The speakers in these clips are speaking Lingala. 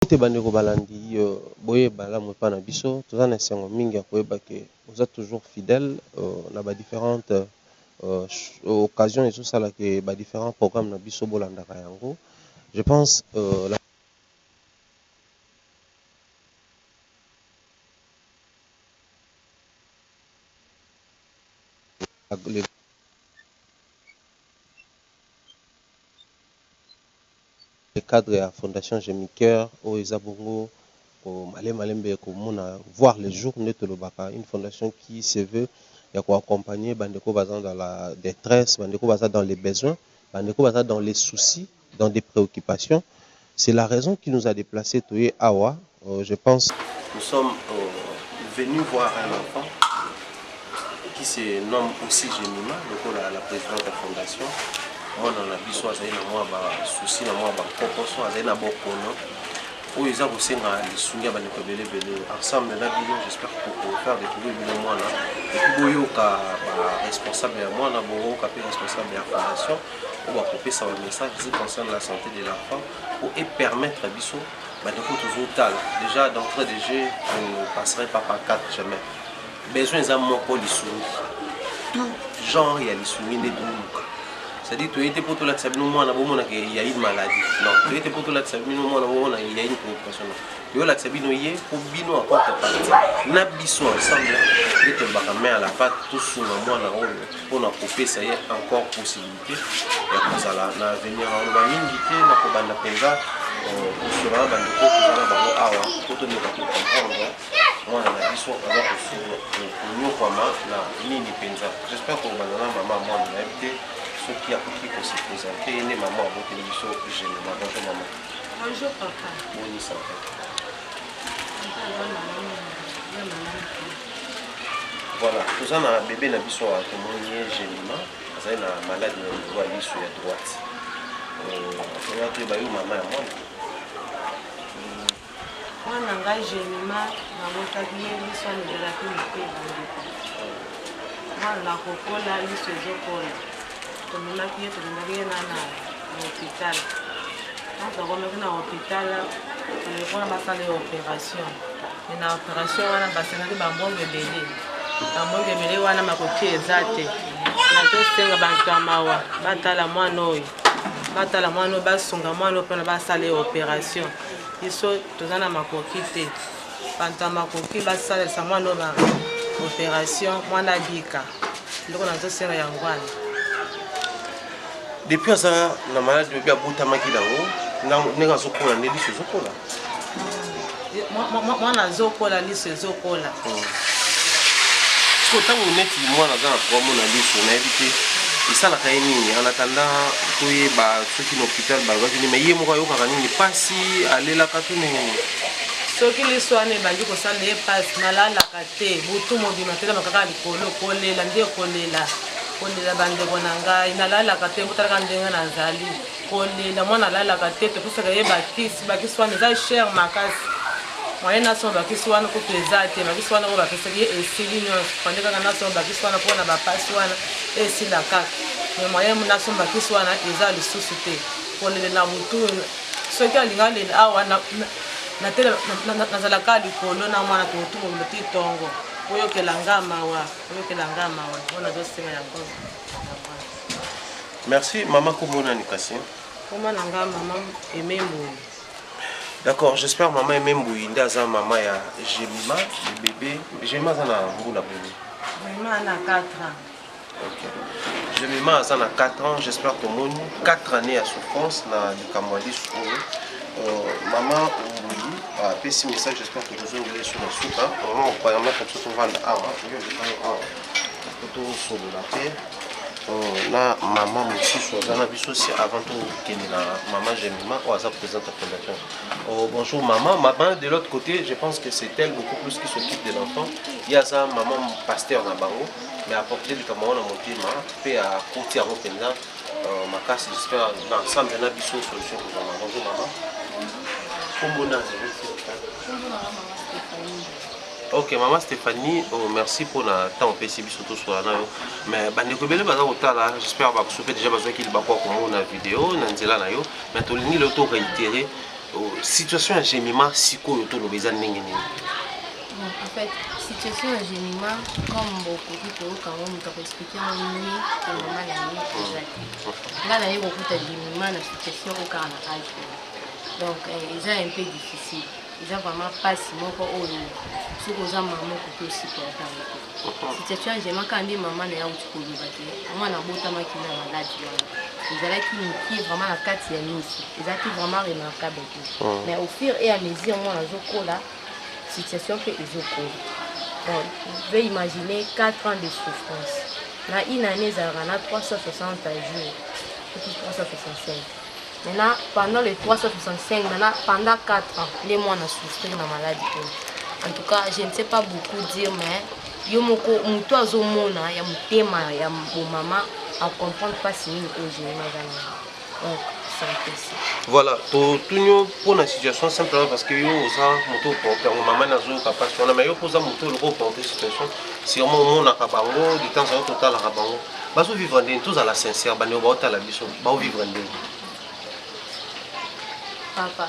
Te bandeko balandi boyeba lamu epa na biso toza na esengo mingi ya koyeba ke oza toujours fidèle na différentes occasions ezosala ke différents programmes na biso bolandaka yango. Je pense le cadre ya fondation Gémiqueur o eza bongo malembe komona voir les jours nde tolobaka une fondation qui se veut ya accompagner bandeko baza dans la détresse, bandeko baza dans les besoins, bandeko baza dans les soucis, dans des préoccupations. C'est la raison qui nous a déplacés toye awa. Je pense nous sommes venus voir un enfant qui se nomme aussi Jemima, la présidente de la fondation. Moi dans la biso azali na mwa ba souci na mwa ba kokoso azali na bokono oyo eza kosenga lisungi ya bandeko belebele ensemble na bino. J'espère pour faire découvrir bino mwana epi boyoka ba responsable ya mwana boyoka pe responsable ya fondation oyo bakopesa ba message qui concerne la santé de l'enfant pour permettre biso bandeko tozotala déjà d'entrée de jeu. Je ne passerai pas par quatre jamais besoin eza moko lisungi tout genre ya lisungi nde toluka. C'est-à-dire que tu étais pour tout l'accepter nous moi il y a une maladie. Non, tu étais pour tout l'accepter nous moi il y a une préoccupation. Tu veux l'accepter nous y est pour bino encore ta partie. Na biso ensemble et te baramer à la patte tout sous moi na pour na couper ça y est encore possibilité. Et comme ça là na venir on va inviter na ko banda penza sur la bande ko za bango awa pour te nous comprendre. Moi na biso avant que nous quoi na nini penza. J'espère que banana maman moi na invité ceux qui a pour se présenter, et maman à votre émission. Bonjour maman. Bonjour papa. Bonjour santé. Voilà, nous avons un bébé qui a témoigné Jemima, il a une maladie de la sur la droite. On a trouvé maman et moi. Moi, je suis Jemima, je suis moi, la cocola, je suis tomona ki tomona na hôpital. Donc on na hôpital on a basale opération. Na opération wana basengaki bambonge belé. Bambonge belé wana makoki ezate. Na to senga bankamawa batala mwana oyo. Batala mwana oyo basunga mwana oyo pona basale opération. Iso tozana makoki te. Banta makoki basale sa mwana oyo opération mwana bika. Ndoko na to senga yango wana. Depuis ça, la maladie de Biabouta Makidango, nous avons zokola, nous avons zokola. Moi, na zokola, lisse zokola. Parce que tant que nous moi, dans un programme, on a dit qu'on a évité. Et ça, la caïni, en attendant, ceux qui sont hôpital, mais il y a un moyen de pas si aller là, quand on est. Ceux qui les soignent, ils disent que ça n'est pas malade, la caté, tout le monde dit que c'est là. Kolela bande bonanga inalala kate mutaka ndenga nazali kolela mwana lala kate to kusaka ye bakisi wana za cher makasi moyen naso bakisi wana ko prezate bakisi wana ko bakisi ye esili nyo pande kaka naso bakisi wana pona bapasi wana esila kaka mais moyen naso bakisi wana eza lisusu te kolela mutu soki alinga lela awa na tele nazala kali kolo na mwana to tumo muti tongo. Merci, maman Koumona Nikassi. D'accord, j'espère maman aimé Mbouy. Ndaza maman ya Jemima, le bébé. Jemima zana mbula bébé. Jemima a 4 ans. Ok. Jemima a 4 ans, j'espère que mon 4 années à souffrance na Kamwali maman Mbouy a fait 6 messages, j'espère que vous avez sur la soupe. On va comme ça on va sur la terre. Là, maman aussi avant tout maman Jemima ou à sa présente fondation. Bonjour maman. Maman de l'autre côté, je pense que c'est elle beaucoup plus qui s'occupe de l'enfant. Il y a ça maman pasteur na bango, mais à porter du Cameroun à monter ma fait à côté à Rotterdam. Ma casse j'espère l'ensemble de la solution pour maman. Bonjour maman. Ok, maman Stéphanie, merci pour le temps PC surtout sur la mais j'espère que vous avez déjà besoin qu'il va voir comment on a vidéo, mais tout le réitéré situation ya Jemima sikoyo toloba eza ndenge nini? En fait, situation ya Jemima comme bokoki koyoka ngo moto akoexplike ngo nini ke mama na ye eza te nga naye kokuta Jemima na situation okaka na age donc eza un peu difficile eza vraiment mpasi moko oyo soki oza mama okoki osupporta ngo te situation ya Jemima kaka nde mama na ye auti koloba te mwana abotamaki na maladi wana ezalaki mokie vraiment na kati ya miso ezalaki vraiment remarquable te mais au fur et à mesure mwana azokola situation que ezokola donc vous pouvez imaginer 4 ans de souffrance na une année ezalaka na 360 jours puis 365 maintenant pendant les 365 maintenant pendant 4 ans les mois na souffrir na maladie en tout cas je ne sais pas beaucoup dire mais yo moko moto azomona ya motema ya bomama à comprendre pas si nini oyo Jemima aza na donc c'est un peu ça. Voilà, tout pour la situation simplement parce que yo oza moto porter maman nazo capable on a mais yo posa moto le porter situation si on mon na kabango du temps au total la kabango bazo vivre ndenge tous à la sincère ba ne ba ota la biso ba vivre ndenge papa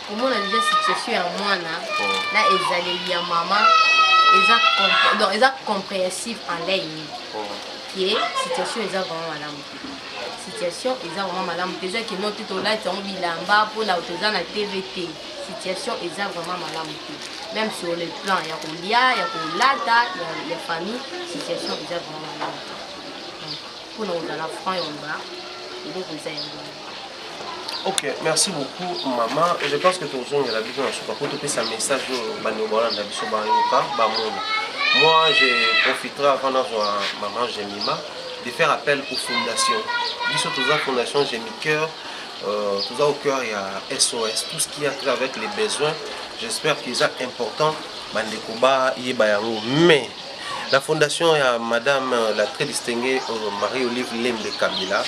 komona déjà situation ya mwana na ezaleli ya mama eza compréhensif en ligne qui est situation eza vraiment malamu situation eza vraiment malamu déjà que non tout là tu as bilamba pour la autoza na TVT situation eza vraiment malamu même sur le plan ya kolia ya kolata ya famille situation eza vraiment malamu pour nous dans la franc yomba et donc eza yomba. Ok, merci beaucoup maman. Je pense que tu as l'habitude de faire un message moi, je profiterai avant d'avoir maman Jemima de faire appel aux fondations. Sur toute la fondation Jemicoeur, tout ça au cœur il y a SOS, tout ce qui a trait avec les besoins. J'espère qu'ils sont importants. Mais la fondation il y a madame la très distinguée Marie-Olive Lembe Kabila.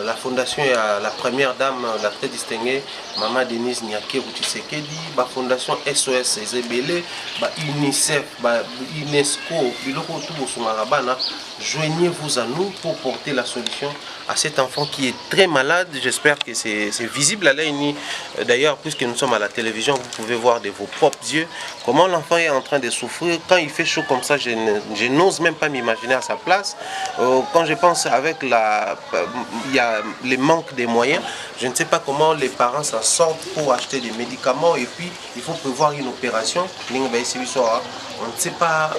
La fondation il y a la première dame la très distinguée maman Denise Niaké Tshisekedi, la fondation SOS Ezebele, UNICEF, UNESCO, biloko tout Somarabana, joignez-vous à nous pour porter la solution à cet enfant qui est très malade. J'espère que c'est visible à l'œil. D'ailleurs, puisque nous sommes à la télévision, vous pouvez voir de vos propres yeux comment l'enfant est en train de souffrir. Quand il fait chaud comme ça, je n'ose même pas m'imaginer à sa place. Quand je pense avec il y a les manques des moyens, je ne sais pas comment les parents s'en sortent pour acheter des médicaments et puis il faut prévoir une opération. On ne sait pas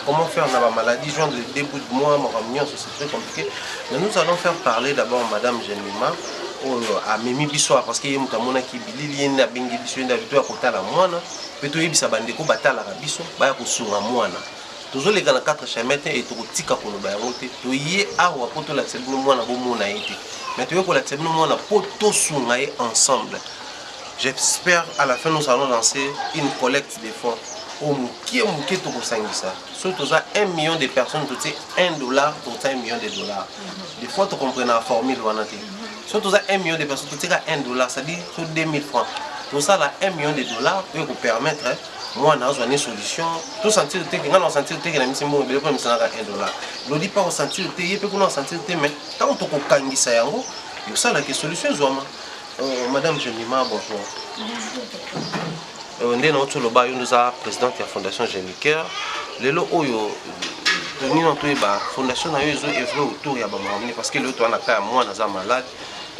comment faire dans la maladie, genre le début de mois, c'est très compliqué. Mais nous allons faire parler d'abord Madame Jemima à Mimi Bissoa parce qu'il y a un peu qui bilili na bingi biso na bitu akota la mwana peto yebisa bandeko batala la biso ba ya kosunga mwana toujours les gars 4 chamete et to tika ko ba yangote to yé awa poto la tsebino mwana bo mona yete mais to yeko la tsebino mwana poto sunga ye ensemble. J'espère à la fin nous allons lancer une collecte de fonds qui est tout ça. Surtout 1 million de personnes, tout $1 pour $1 million. Des fois, tu comprends la formule. Surtout 1 million de personnes, tout $1, ça dit 2000 francs. Tout ça, là, $1 million peut vous permettre, moi, dans une solution, tout sentir que quand on sentit que la mission est $1. Ne dis pas on sentit que il peut qu'on sentir que mais tant que kangi ça yango, il y a la solution Madame Jemima, bonjour. Ndé na otoloba yo nous a présidente de la fondation Jemicoeur lelo oyo ni na toyeba fondation na yo ezo œuvrer autour ya ba mamani parce que le to na ka moi na za malade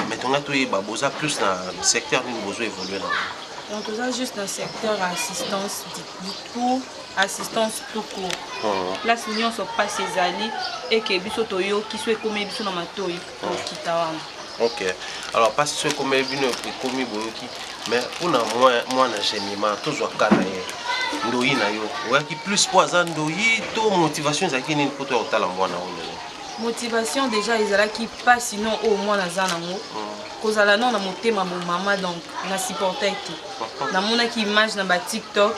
mais tonga toyeba boza plus na secteur ni bozo évoluer là donc on a juste un secteur assistance du tout assistance tout court place union so pas ses alliés et que biso toyo qui soit comme biso na matoyi pour kitawana. Ok, alors pas si c'est comme une commis boyoki, mais pour moi na Jemima toujours kanaye ndoyi na yo. Oaki plus poison ndoyi to motivation za kini pour toi otala mwana ono. Motivation déjà ezala qui pas sinon au moins na zana ngo. Kozala non na motema bo mama donc na supporter ki. Na mona ki image na ba TikTok.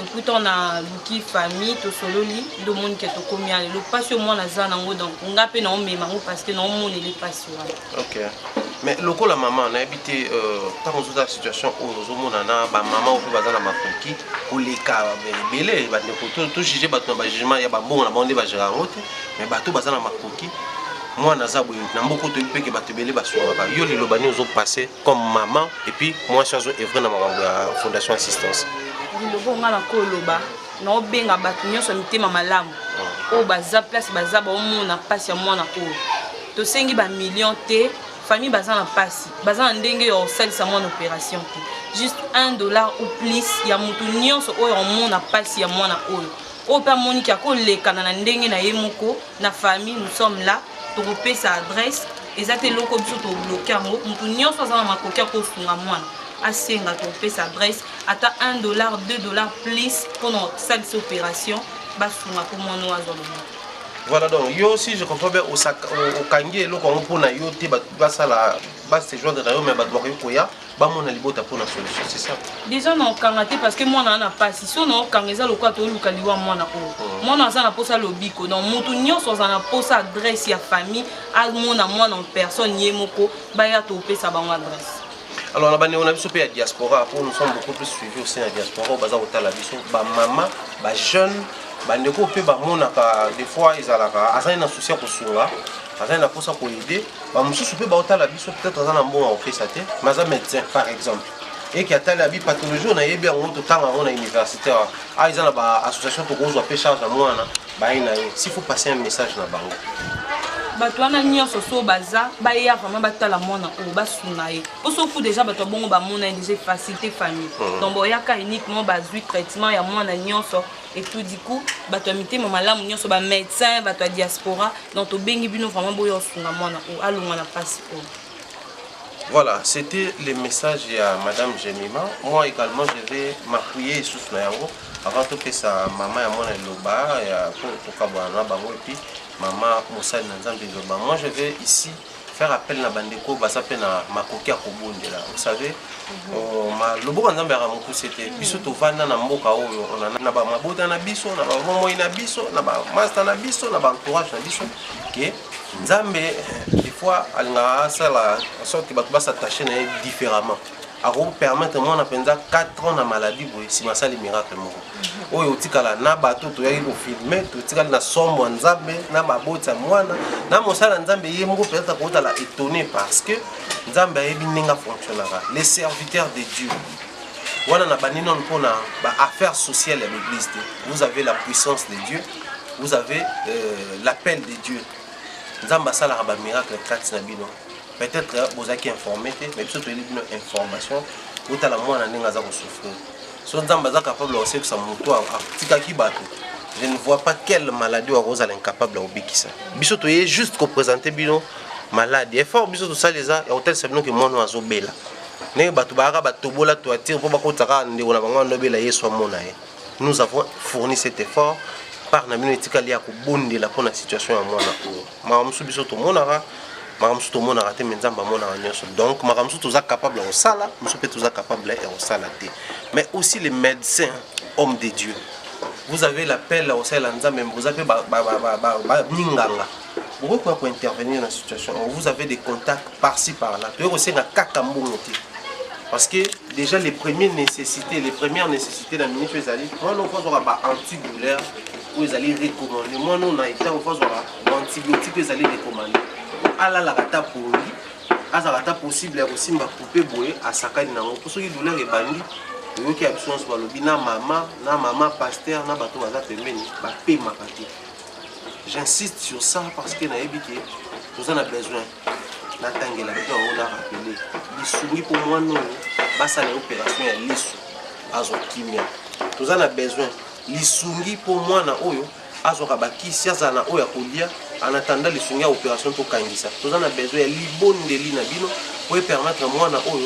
Écoute on a luki famille to sololi do monde qui to komi ale le pas sur moi na zana ngo donc on a pe na on mema ngo parce que non mon il est pas sûr. OK. Mais loko la maman on a habité tant dans cette situation où ozomona na ba maman ou ba zana makoki koleka belé ba ne ko to juger ba to ba jugement ya ba bon na ba onde ba gérer route mais ba to ba zana makoki moi naza boye na mboko to pe ke batebele basungaka yo lilobani ozo passer comme maman et puis moi chazo œuvre na makambo ya fondation assistance lilobo nga na koloba na obenga bato nyonso mitema malamu oyo baza place baza baomona mpasi ya mwana oyo tosengi bamillion te famille baza na mpasi baza na ndenge ya kosalisa mwana opération te juste $1 ou plus ya motu nyonso oyo omona mpasi ya mwana oyo oyo mpe amoniki akolekana na ndenge na ye moko na famille nous sommes là tokopesa adresse eza te eloko biso tobloke yango motu nyonso aza na makoki akosunga mwana asenga topesa adresse ata $1 $2 plus mpona kosalisa opération basunga mpo mwana oyo azwa lomoko. Voilà donc yo aussi je comprends bien au kangi eloko yango mpona yo te basala base joindre na yo mais bato bakoki koya bamona libota mpona solution c'est ça déjà na okanga te parce que mwana ana pasi so na okanga eza lokola tooluka liwa mwana oyo mwana aza na posa lobiko donc motu nyonso aza na posa adresse ya famille amona mwana en personne ye moko baya topesa bango adresse. Alors, on a vu ce pays à diaspora, nous sommes beaucoup plus suivis aussi à la diaspora, au bazar au biso, ba maman, ba jeune, ba ndeko pe ba monaka des fois ils alaka, asa ina souci ko sunga, asa ina posa ko aider, ba mususu pe ba otala biso peut-être asa na bon on fait ça te, mais un médecin par exemple. Et qui a telle habit pathologie on a yebi en monte temps on a université ah ils ont ba association pour qu'on soit pe charge à moi na, ba ina s'il faut passer un message na bango. Bato wana nyonso so baza baya vraiment batala mwana oyo basuna ye poso fu déjà bato bongo bamona déjà facilité famille donc boyaka uniquement bazwi traitement ya mwana nyonso et tout du coup bato mitema malamu nyonso ba médecin bato ya diaspora donc tobengi bino vraiment boyo sunga mwana oyo alonga na pasi oyo. Voilà, c'était le message à Madame Jemima. Moi également, je vais m'appuyer sur ce yango avant tout que sa maman et moi loba pour kabwana bango et puis maman Moussa Nanzambe loba. Moi je vais ici faire appel na bandeko basa pe na makoki akobondela. Vous savez, le bon Nzambe a mon c'était biso to vanda na mboka oyo on a na ba mabota na biso na ba momo na biso na ba master na biso na ba entourage na biso que Nzambe des fois alinga sala sorte que bato s'attacher na différemment. A vous permettre moi na penza 4 ans na maladie si ma sali miracle moko. Oyo tikala na bato to yaki ko filmer to tikala na sombo Nzambe na babota mwana na mosala Nzambe ye moko peut-être ko tala étonné parce que Nzambe ayebi ninga fonctionnera les serviteurs de Dieu. Wana na banino mpona ba affaires sociales à l'église. Vous avez la puissance de Dieu, vous avez l'appel de Dieu. Nzamba sala ba miracle 4 na bino. Peut-être vous avez informé mais surtout une information où tu as la moindre n'enga za ko souffrir. So Nzamba za capable aussi que ça moto tika ki bato. Je ne vois pas quelle maladie ou rose incapable au bikisa. Biso to est juste ko présenter bino maladie. Et fort biso to ça les a hôtel c'est bino que moi no azobela. Ne bato ba bato bola to attire pour ba ko taka ndeko na bango ndobela yeso mona ye. Nous avons fourni cet effort par na bino etika lia ko bondela pour la situation ya mwana ko. Ma msu biso to monara makamsu to mona raté Nzamba mona nyonso. Donc makamsu to za capable au sala, msu pe to za capable au sala te. Mais aussi les médecins hommes de Dieu. Vous avez l'appel au sala Nzamba vous avez ninganga. Vous pouvez intervenir dans la situation. Vous avez des contacts par-ci par-là. Tu aussi na kakambongote. Parce que déjà les premières nécessités dans le ministère des alliés, moi on va avoir antidouleur, vous allez recommander. Moi on a été on va antibiotiques vous allez recommander. Ala la kata poli, asa kata possible aussi mba couper boye à sakani nango. Pour ceux qui douleur et bandi, yo ki absence wa lobi na maman pasteur na bato baza pembeni ba pe makati. J'insiste sur ça parce que na ebiki nous en a besoin. Na tangela beto on a rappelé. Bisumi pour moi non, basa na opération ya lisu azo kimia. Nous en a besoin. Lisungi pour moi na oyo azo kabaki siaza na oya kolia. En attendant les soins opération pour Kangisa. Nous avons besoin de libondeli na bino pour permettre moi na oyo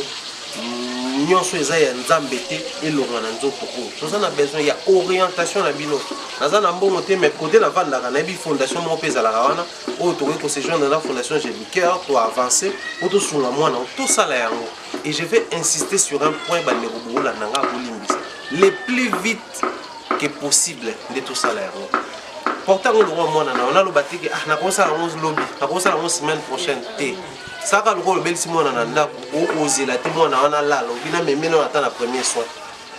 nyonso eza ya Nzambe te elonga na nzoto ko. Nous avons besoin ya orientation na bino. Naza na mbongo te mais côté na vanda na bi fondation mo peza la wana o to ko se joindre dans la fondation J'ai du cœur pour avancer pour tout sunga moi na tout ça la yango. Et je vais insister sur un point ba ne robola nanga bolimbisa. Le plus vite que possible de tout ça la yango. Pourtant, on a le bâti qui a commencé à 11 lobby, a commencé à 11 semaine prochaine. Ça va le bel Simon en a osé la témoin en a là, on attend la première soin.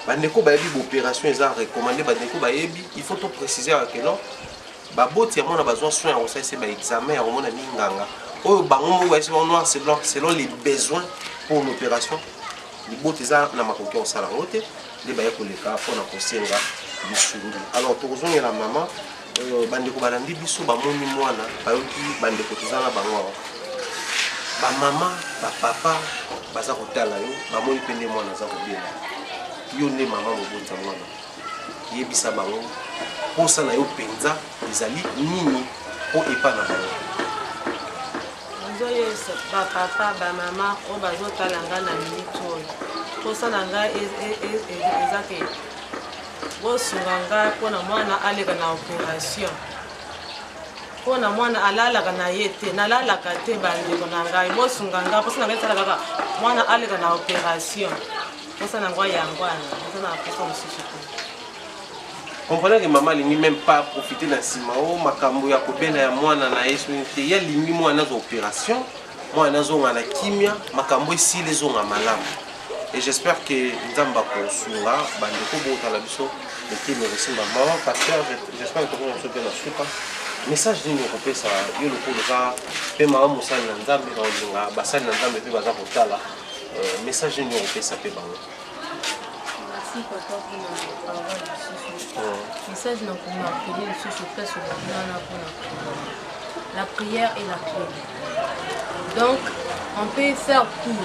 Bandeko Bayebi, l'opération est recommandée, Bandeko Bayebi, il faut tout préciser avec non. baboti ya mwana bazwa soin ya kosalisa baexamen ya komona minganga oyo bango moko bayesi bango noir c'est blanc selon les besoins pour une opération liboti eza na makoki ya kosala yango te nde baye koleka mpona kosenga bisungi. Alors tokozongela mama bandeko balandi biso bamoni mwana bayoki bandeko toza na bango awa bamama bapapa baza kotala yo bamoni mpe nde mwana aza kobela yo nde mama mobota mwana yebisa bango posa na yo mpenza ezali nini po epa na bango. nzoyebisa bapapa bamama oyo bazotala nga na minute oyo posa na nga eza ke bosunga nga mpona mwana aleka na opération mpona mwana alalaka na ye te nalalaka te bandeko na ngai bosunga nga posa na ngai esala kaka mwana aleka na opération posa na ngwa yangwana posa na posa mosusu te. Comprenez que maman n'est même pas profiter de Simao, makambo ya kobela ya mwana na yesu te ya lingi mwana na opération, mwana zonga na kimia, makambo ici les zonga malamu. Et j'espère que nzamba ko sunga bandeko bota la biso de qui me reçoit maman pasteur, j'espère que on se bien la suka. Message ni ko pesa yo le ko ka pe maman musala na nzambe na nzinga basali na nzambe pe baza kotala. Message ni ko pesa pe bango. Merci papa pour la parole de ce message n'a pas marqué le sujet fait sur la prière est la clé. Donc on peut faire tout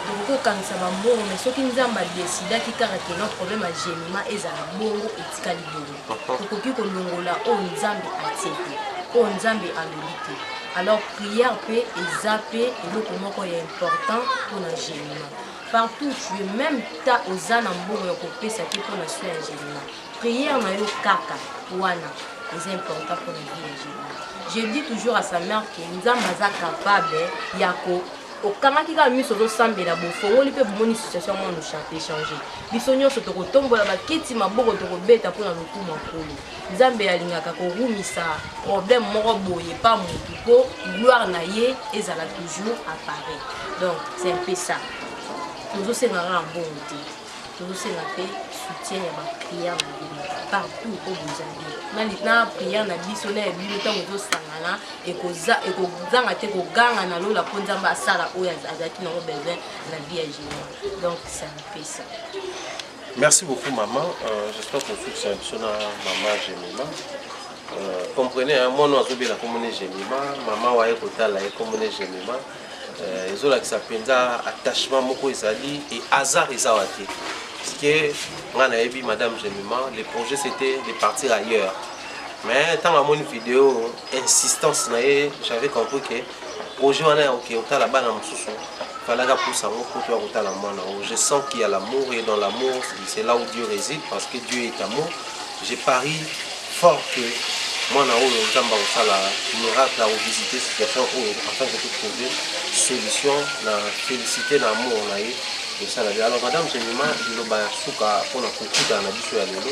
quand ça va bon mais ce qui nous a décidé qui caractère notre problème à gémima et à bongo et tikali bongo tokoki kolongola o nzambe atieki o nzambe alobiki. Alors prière peut ezapé et le moko est important pour la gémima. Partout tu es même ta ozana mbongo ya kopesa ki pour la soin ya gémima. Prière na yo kaka wana c'est important pour la vie de gémima. Je dis toujours à sa mère que nzambe aza capable ya ko okanga kika miso zo sambela bofongoli pe bomoni situation mo no changer biso nyonso tokotombola bakiti maboko tokobeta mpona lokumu makolo nzambe alingaka korumisa problème moko boye pa motu po gloire na ye ezala toujours apparaît. Donc c'est un peu ça tozosengaka na mbongo te tozosenga mpe soutien ya baprière na bino partout o bozali na prière na biso na ebino ntango ezosangana ekozanga te koganga na lola mpo nzambe asala oyo azalaki nango besoin na vie ya génie. Donc ça me fait ça. Merci beaucoup maman, j'espère que vous êtes sur maman Jemima. Comprenez, moi nous avons bien la commune Jemima, maman wa ekotala la commune Jemima. Ils ont penza attachement moko ezali et hasard ezawati. Parce que on a vu madame Jemima, le projet c'était de partir ailleurs. Mais tant à mon vidéo insistance j'avais compris que projet on a OK au là-bas dans Moussou. Fallait que pour ça on peut au là moi. Je sens qu'il y a l'amour et dans l'amour c'est là où Dieu réside parce que Dieu est amour. J'ai pari fort que moi na oyo nzamba osala miracle au visiter situation oyo afin que tu trouver solution na félicité na amour na ye et ça là. Alors madame Jemima liloba suka pona kokuta na biso ya lelo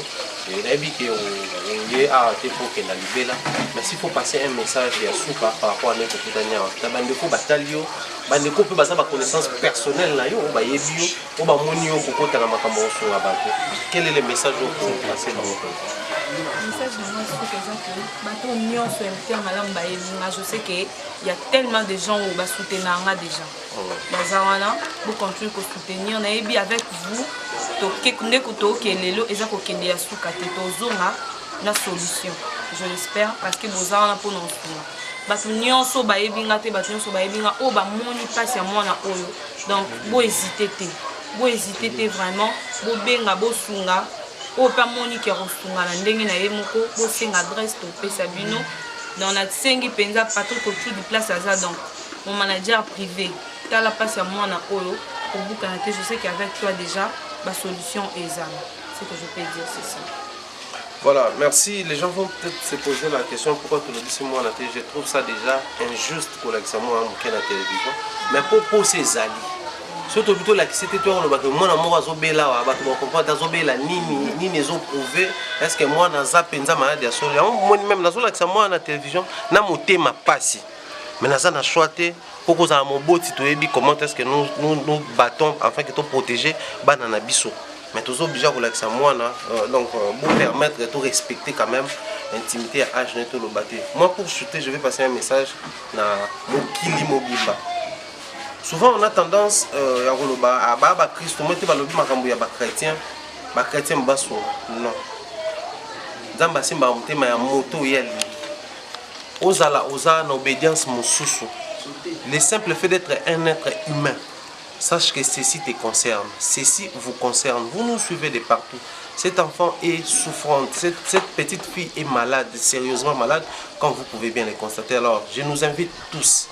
et nayebi ke oye a te pour que na libela mais s'il faut passer un message ya suka par rapport à notre koutania na bandeko batalio bandeko pe baza ba connaissance personnelle na yo ba yebi yo o ba moni yo kokota na makambo osunga bato. Quel est le message pour passer dans votre Le message de moi, c'est que je sais qu'il y a tellement de gens qui vont soutenir déjà. Vous continuez à soutenir. Avec vous, une solution. Je l'espère parce que vous avez pour nous. Donc, vous hésitez vraiment. Au pas monique rosunga na ndenge na ye moko bo senga adresse to pesa bino dans la sengi penza patron ko tout du place aza. Donc mon manager privé tala passe à moi na oyo pour vous connecter. Je sais qu'avec toi déjà la solution est ça. Ce que je peux dire c'est ça. Voilà, merci. Les gens vont peut-être se poser la question pourquoi tu le dis moi la télé. Je trouve ça déjà injuste pour l'examen à la télévision. Mais pour ces alliés surtout plutôt la c'était toi on va que moi amour azobela wa bato ba comprendre azobela nini ezo prouver est-ce que moi naza penza malade ya solo moi même nazola que ça moi na télévision na motema pasi mais naza na choité pour que ça moboti to ebi comment est-ce que nous battons afin que to protéger bana na biso mais tous obligés à ça moi donc pour permettre de tout respecter quand même l'intimité à âge tout le bâti. Moi pour chuter je vais passer un message na mokili mobimba. Souvent on a tendance à roloba à baba Christ moi te ba lobi makambo ya ba chrétien baso non. Nzamba simba mutema ya moto yeli. Ozala na obédience mususu. Le simple fait d'être un être humain. Sache que ceci te concerne, ceci vous concerne, vous nous suivez de partout. Cet enfant est souffrante, cette petite fille est malade, sérieusement malade, comme vous pouvez bien le constater. Alors, je nous invite tous,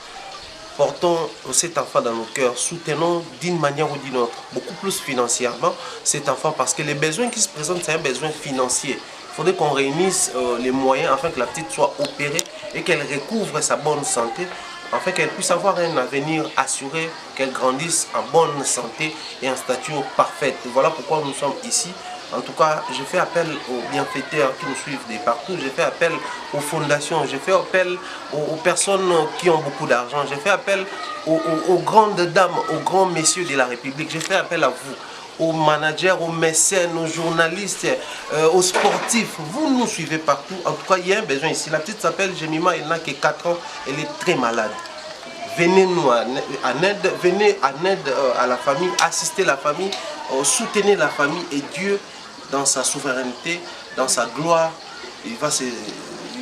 portons cet enfant dans nos cœurs, soutenons d'une manière ou d'une autre, beaucoup plus financièrement cet enfant, parce que les besoins qui se présentent, c'est un besoin financier. Il faudrait qu'on réunisse les moyens afin que la petite soit opérée et qu'elle recouvre sa bonne santé, afin qu'elle puisse avoir un avenir assuré, qu'elle grandisse en bonne santé et en stature parfaite. Et voilà pourquoi nous sommes ici. En tout cas, je fais appel aux bienfaiteurs qui nous suivent de partout. Je fais appel aux fondations. Je fais appel aux personnes qui ont beaucoup d'argent. Je fais appel aux grandes dames, aux grands messieurs de la République. Je fais appel à vous, aux managers, aux mécènes, aux journalistes, aux sportifs. Vous nous suivez partout. En tout cas, il y a un besoin ici. La petite s'appelle Jemima, elle n'a que 4 ans. Elle est très malade. Venez-nous en aide, venez en aide à la famille, assistez la famille, soutenez la famille et Dieu, dans sa souveraineté, dans sa gloire, il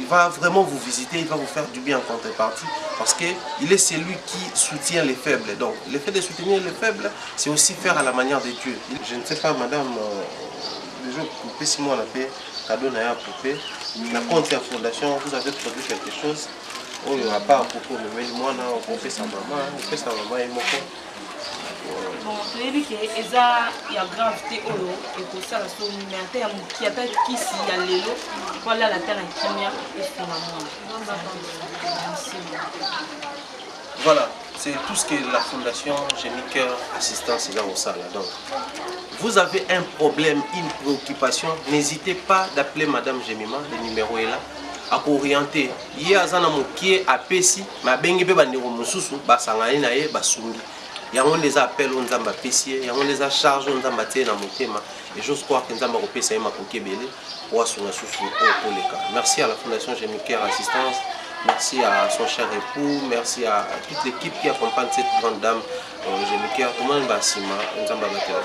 va vraiment vous visiter, il va vous faire du bien en contrepartie parce qu'il est celui qui soutient les faibles. Donc, le fait de soutenir les faibles, c'est aussi faire à la manière de Dieu. Je ne sais pas, madame, le jour où si moi on a fait cadeau à la poupée, la compte la fondation, vous avez produit quelque chose. On n'y aura pas à propos de moi, on fait sa maman et mon corps. Bon, tu as dit qu'il y a gravité et pour ça, il y a qui appelle qui s'y a l'élo, voilà la terre et voilà, c'est tout ce que la fondation J'ai mis cœur assistance là au salle. Donc, vous avez un problème, une préoccupation, n'hésitez pas d'appeler Madame Jemima, le numéro est là. À orienter. Il y a un homme qui est à Pessi, mais bengi pe bandeko mususu basangani na ye basungi. Yango les appels on zamba Pessi, yango les a charge on zamba tie na motema. Et j'ose croire que nzamba ko pesa ma koke belé pour asunga susu pour les cas. Merci à la fondation J'ai mis cœur assistance. Merci à son cher époux, merci à toute l'équipe qui accompagne cette grande dame. J'ai mis cœur tout le monde basima, nzamba batela.